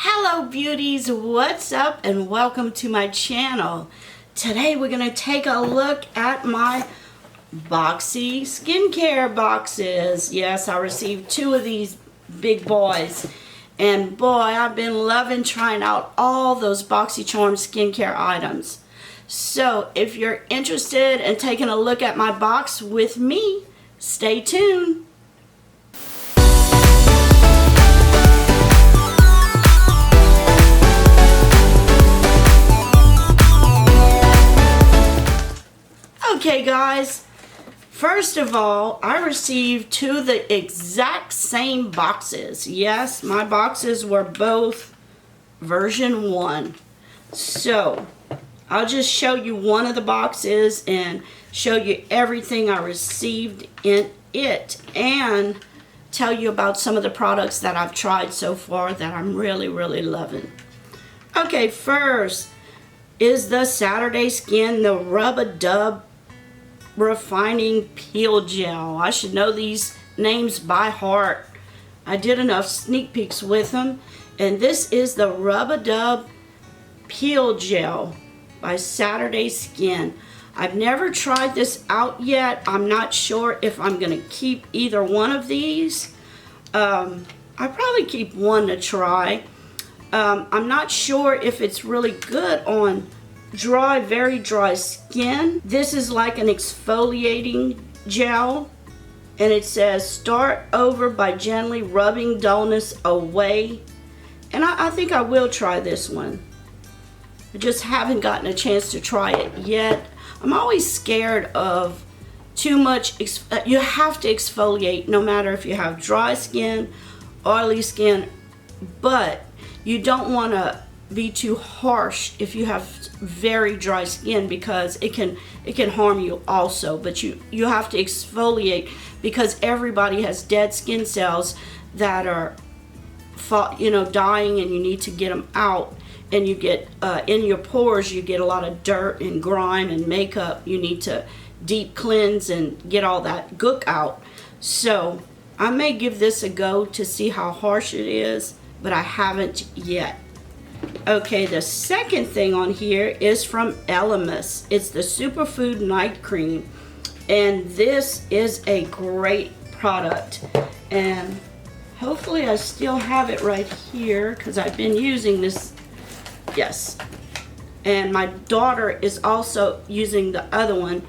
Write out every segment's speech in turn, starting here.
Hello beauties, what's up and welcome to my channel. Today we're going to take a look at my Boxy skincare boxes. Yes, I received 2 of these big boys. And boy, I've been loving trying out all those BOXYCHARM skincare items. So if you're interested in taking a look at my box with me, stay tuned. Okay guys, first of all, I received 2 of the exact same boxes. Yes, my boxes were both version 1. So, I'll just show you one of the boxes and show you everything I received in it and tell you about some of the products that I've tried so far that I'm really loving. Okay, first is the Saturday Skin, the Rub-A-Dub Refining Peel Gel. I should know these names by heart. I did enough sneak peeks with them. And this is the Rub-A-Dub Peel Gel by Saturday Skin. I've never tried this out yet. I'm not sure if I'm going to keep either one of these. I'll probably keep one to try. I'm not sure if it's really good on dry, very dry skin. This is like an exfoliating gel, and it says start over by gently rubbing dullness away. And I think I will try this one. I just haven't gotten a chance to try it yet. I'm always scared of too much. You have to exfoliate no matter if you have dry skin, oily skin, but you don't want to be too harsh if you have very dry skin, because it can harm you also. But you have to exfoliate because everybody has dead skin cells that are dying, and you need to get them out. And you get in your pores, you get a lot of dirt and grime and makeup. You need to deep cleanse and get all that gook out. So I may give this a go to see how harsh it is, but I haven't yet. Okay, the second thing on here is from Elemis. It's the Superfood Night Cream, and this is a great product, and hopefully I still have it right here because I've been using this. Yes, and my daughter is also using the other one.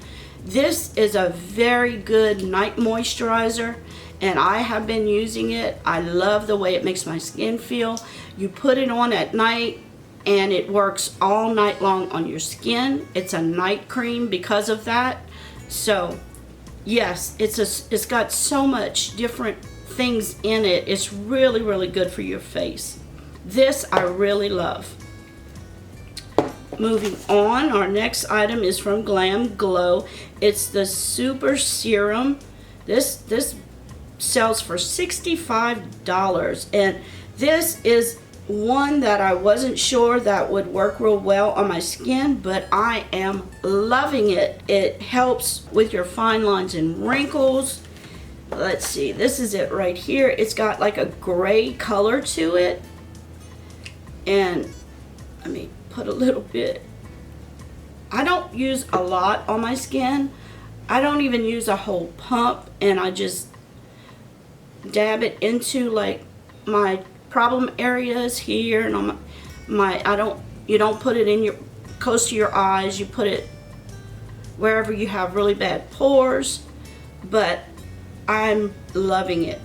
This is a very good night moisturizer, and I have been using it. I love the way it makes my skin feel. You put it on at night and it works all night long on your skin. It's a night cream because of that. So yes, it's got so much different things in it. It's really good for your face. This I really love. Moving on, our next item is from GlamGlow. It's the Super Serum. This sells for $65, and this is one that I wasn't sure that would work real well on my skin, but I am loving it. It helps with your fine lines and wrinkles. Let's see, this is it right here. It's got like a gray color to it, and let me put a little bit. I don't use a lot on my skin. I don't even use a whole pump, and I just dab it into like my problem areas here and on you don't put it in your close to your eyes. You put it wherever you have really bad pores, but I'm loving it,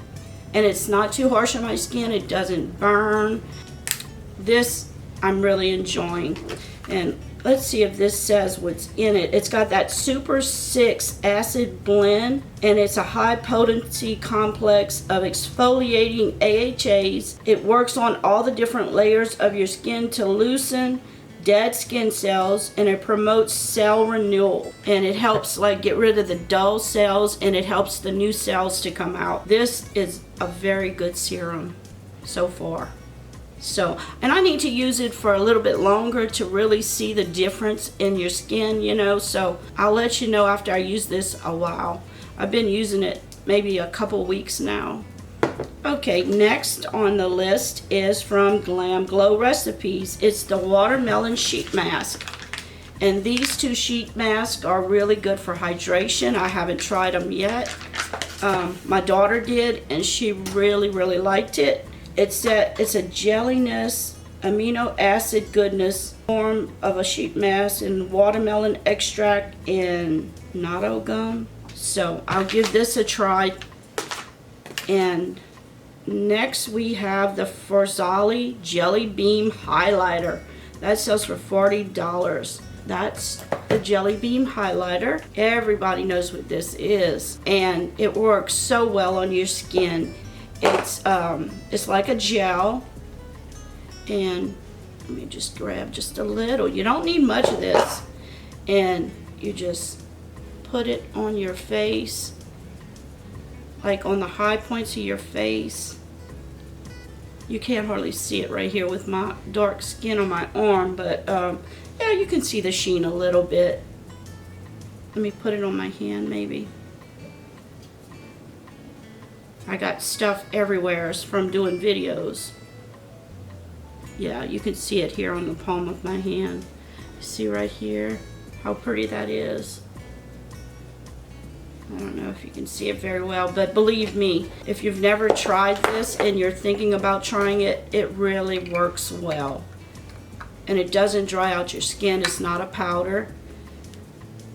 and it's not too harsh on my skin. It doesn't burn. This I'm really enjoying. And let's see if this says what's in it. It's got that Super 6 acid blend, and it's a high potency complex of exfoliating AHAs. It works on all the different layers of your skin to loosen dead skin cells, and it promotes cell renewal, and it helps like get rid of the dull cells, and it helps the new cells to come out. This is a very good serum so far. So, and I need to use it for a little bit longer to really see the difference in your skin, so I'll let you know after I use this a while. I've been using it maybe a couple weeks now. Okay, next on the list is from GlamGlow Recipes. It's the watermelon sheet mask. And these two sheet masks are really good for hydration. I haven't tried them yet. My daughter did, and she really liked it. It's a jelliness, amino acid goodness form of a sheet mask in watermelon extract and natto gum. So I'll give this a try. And next we have the Farsali Jelly Beam Highlighter. That sells for $40. That's the Jelly Beam Highlighter. Everybody knows what this is, and it works so well on your skin. It's like a gel, and let me just grab just a little. You don't need much of this, and you just put it on your face, like on the high points of your face. You can't hardly see it right here with my dark skin on my arm, but yeah, you can see the sheen a little bit. Let me put it on my hand maybe. I got stuff everywhere from doing videos. Yeah, you can see it here on the palm of my hand. See right here how pretty that is? I don't know if you can see it very well, but believe me, if you've never tried this and you're thinking about trying it, it really works well. And it doesn't dry out your skin. It's not a powder.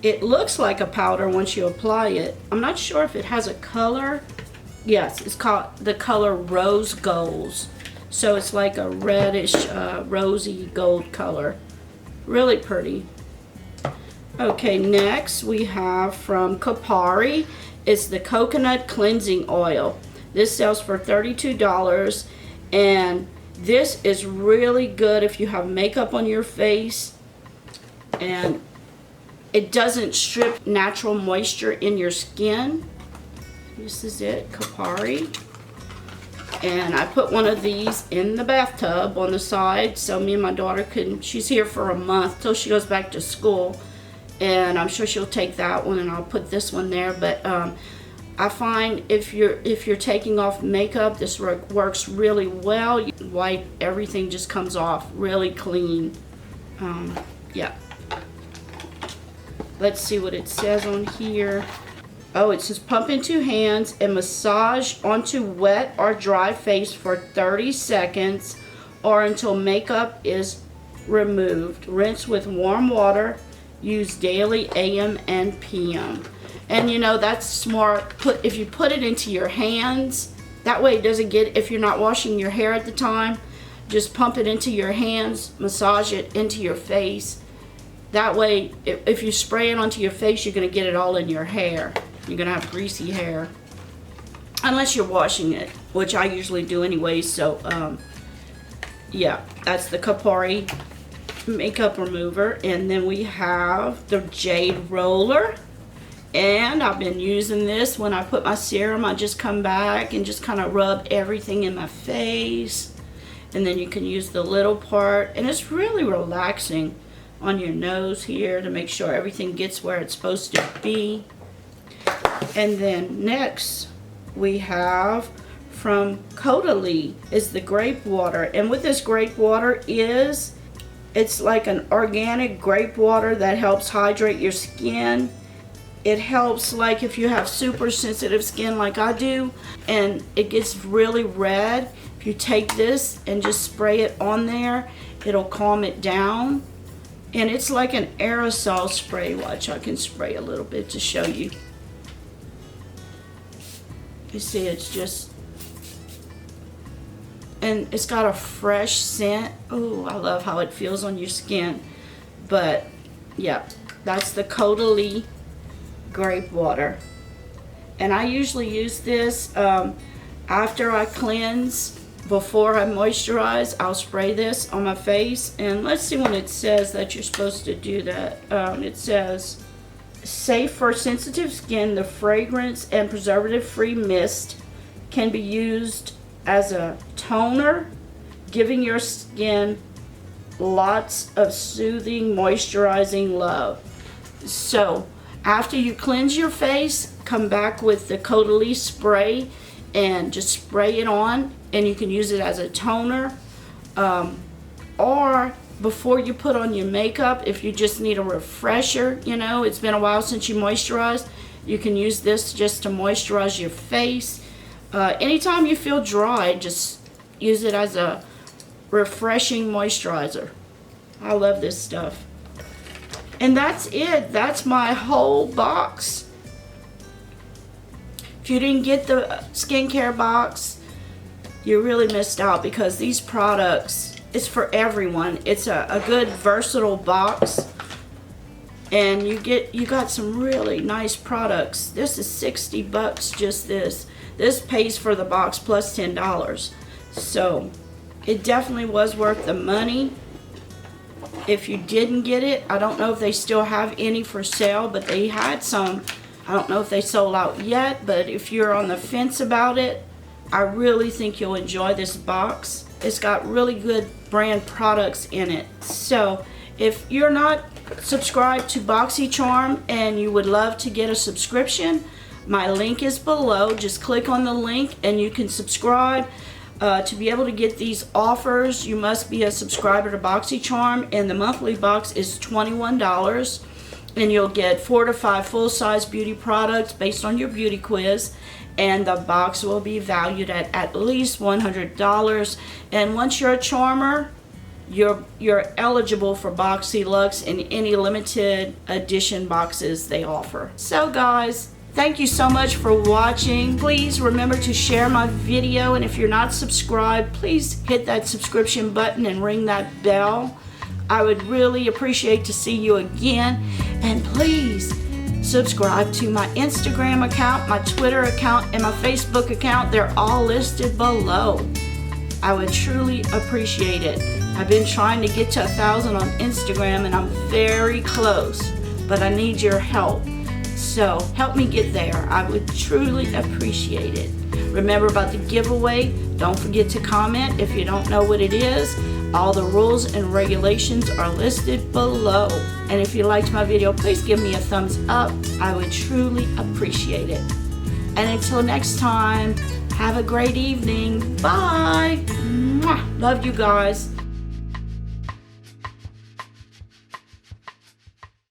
It looks like a powder once you apply it. I'm not sure if it has a color. Yes, it's called the color Rose Gold. So it's like a reddish, rosy gold color. Really pretty. Okay, next we have from Kopari. It's the Coconut Cleansing Oil. This sells for $32, and this is really good if you have makeup on your face, and it doesn't strip natural moisture in your skin. This is it, Kopari. And I put one of these in the bathtub on the side so me and my daughter can, she's here for a month till she goes back to school, and I'm sure she'll take that one, and I'll put this one there. But I find if you're taking off makeup, this works really well. You wipe, everything just comes off really clean. Yeah. Let's see what it says on here. Oh, it says pump into hands and massage onto wet or dry face for 30 seconds or until makeup is removed. Rinse with warm water. Use daily AM and PM. And you know, that's smart. If you put it into your hands, that way it doesn't get, if you're not washing your hair at the time, just pump it into your hands, massage it into your face. That way, if you spray it onto your face, you're going to get it all in your hair. You're going to have greasy hair. Unless you're washing it, which I usually do anyway. So, yeah, that's the Kopari makeup remover. And then we have the Jade roller. And I've been using this when I put my serum. I just come back and just kind of rub everything in my face. And then you can use the little part. And it's really relaxing on your nose here to make sure everything gets where it's supposed to be. And then next we have from Caudalie is the grape water. And what this grape water is, it's like an organic grape water that helps hydrate your skin. It helps, like if you have super sensitive skin like I do and it gets really red, if you take this and just spray it on there, it'll calm it down. And it's like an aerosol spray. Watch, I can spray a little bit to show you. You see, it's just, and it's got a fresh scent. Oh, I love how it feels on your skin. But yeah, that's the Caudalie grape water. And I usually use this after I cleanse. Before I moisturize, I'll spray this on my face. And let's see when it says that you're supposed to do that. It says, safe for sensitive skin, the fragrance and preservative-free mist can be used as a toner, giving your skin lots of soothing, moisturizing love. So, after you cleanse your face, come back with the Caudalie spray and just spray it on, and you can use it as a toner, or before you put on your makeup, if you just need a refresher, you know, it's been a while since you moisturized, you can use this just to moisturize your face. Anytime you feel dry, just use it as a refreshing moisturizer. I love this stuff. And that's it. That's my whole box. If you didn't get the skincare box, you really missed out, because these products, it's for everyone. It's a good versatile box, and you got some really nice products. This is 60 bucks, just this. This pays for the box plus $10. So it definitely was worth the money. If you didn't get it, I don't know if they still have any for sale, but they had some. I don't know if they sold out yet, but if you're on the fence about it, I really think you'll enjoy this box. It's got really good brand products in it. So if you're not subscribed to BOXYCHARM and you would love to get a subscription, my link is below. Just click on the link and you can subscribe. To be able to get these offers, you must be a subscriber to BOXYCHARM, and the monthly box is $21, and you'll get 4 to 5 full-size beauty products based on your beauty quiz, and the box will be valued at least $100. And once you're a charmer, you're eligible for BoxyLuxe and any limited edition boxes they offer. So guys, thank you so much for watching. Please remember to share my video, and if you're not subscribed, please hit that subscription button and ring that bell. I would really appreciate to see you again. And please subscribe to my Instagram account, my Twitter account, and my Facebook account. They're all listed below. I would truly appreciate it. I've been trying to get to 1,000 on Instagram, and I'm very close, but I need your help. So help me get there. I would truly appreciate it. Remember about the giveaway. Don't forget to comment if you don't know what it is. All the rules and regulations are listed below. And if you liked my video, please give me a thumbs up. I would truly appreciate it. And until next time, have a great evening. Bye. Mwah. Love you guys.